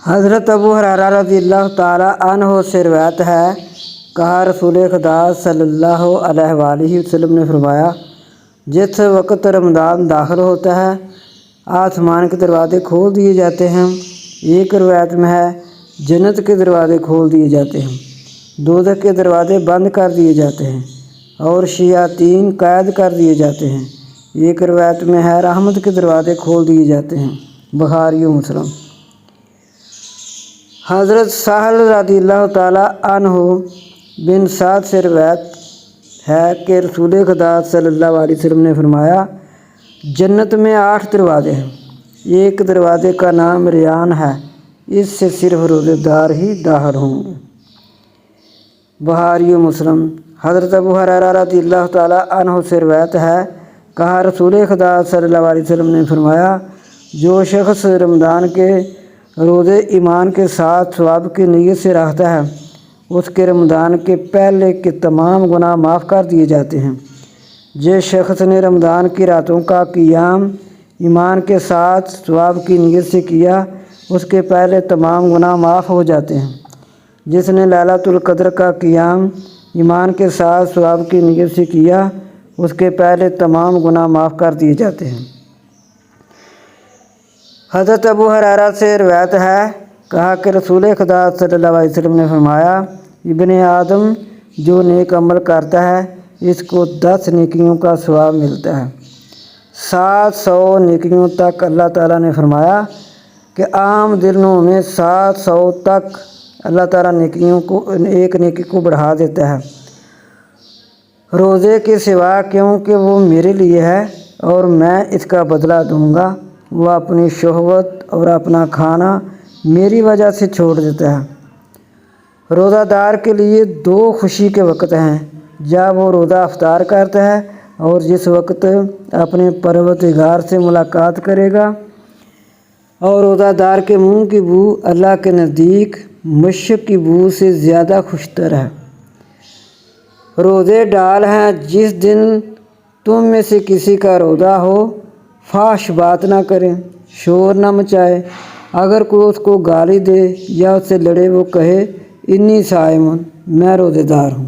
حضرت ابو ہریرہ رضی اللہ تعالیٰ عنہ سے روایت ہے، کہا رسول خدا صلی اللہ علیہ وآلہ وسلم نے فرمایا، جس وقت رمضان داخل ہوتا ہے آسمان کے دروازے کھول دیے جاتے ہیں۔ ایک روایت میں ہے جنت کے دروازے کھول دیے جاتے ہیں، دوزخ کے دروازے بند کر دیے جاتے ہیں اور شیاطین قید کر دیے جاتے ہیں۔ ایک روایت میں ہے رحمت کے دروازے کھول دیے جاتے ہیں۔ بخاری و مسلم۔ حضرت سہل رضی اللہ تعالیٰ عنہ بن سعد سے روایت ہے کہ رسول خدا صلی اللہ علیہ وسلم نے فرمایا، جنت میں 8 دروازے ہیں، ایک دروازے کا نام ریان ہے، اس سے صرف روزے دار ہی داخل ہوں گے۔ بخاری و مسلم۔ حضرت ابو ہریرہ رضی اللہ تعالیٰ عنہ سے روایت ہے، کہا رسول خدا صلی اللہ علیہ وسلم نے فرمایا، جو شخص رمضان کے روزے ایمان کے ساتھ ثواب کی نیت سے رکھتا ہے، اس کے رمضان کے پہلے کے تمام گناہ معاف کر دیے جاتے ہیں۔ جس شخص نے رمضان کی راتوں کا قیام ایمان کے ساتھ ثواب کی نیت سے کیا، اس کے پہلے تمام گناہ معاف ہو جاتے ہیں۔ جس نے لیلۃ القدر کا قیام ایمان کے ساتھ ثواب کی نیت سے کیا، اس کے پہلے تمام گناہ معاف کر دیے جاتے ہیں۔ حضرت ابو ہریرہ سے روایت ہے، کہا کہ رسول خدا صلی اللہ علیہ وسلم نے فرمایا، ابن آدم جو نیک عمل کرتا ہے اس کو 10 نیکیوں کا ثواب ملتا ہے۔ 700 نیکیوں تک اللہ تعالیٰ نے فرمایا کہ عام دنوں میں 700 تک اللہ تعالیٰ نیکیوں کو ایک نیکی کو بڑھا دیتا ہے، روزے کے سوا، کیونکہ وہ میرے لیے ہے اور میں اس کا بدلہ دوں گا۔ وہ اپنی شہوت اور اپنا کھانا میری وجہ سے چھوڑ دیتا ہے۔ روزہ دار کے لیے 2 خوشی کے وقت ہیں، جب وہ روزہ افطار کرتا ہے اور جس وقت اپنے پروردگار سے ملاقات کرے گا، اور روزہ دار کے منہ کی بو اللہ کے نزدیک مشک کی بو سے زیادہ خوشتر ہے۔ روزے ڈال ہیں، جس دن تم میں سے کسی کا روزہ ہو فحش بات نہ کرے، شور نہ مچائے، اگر کوئی اس کو گالی دے یا اس سے لڑے وہ کہے انی صائم، میں روزے دار ہوں۔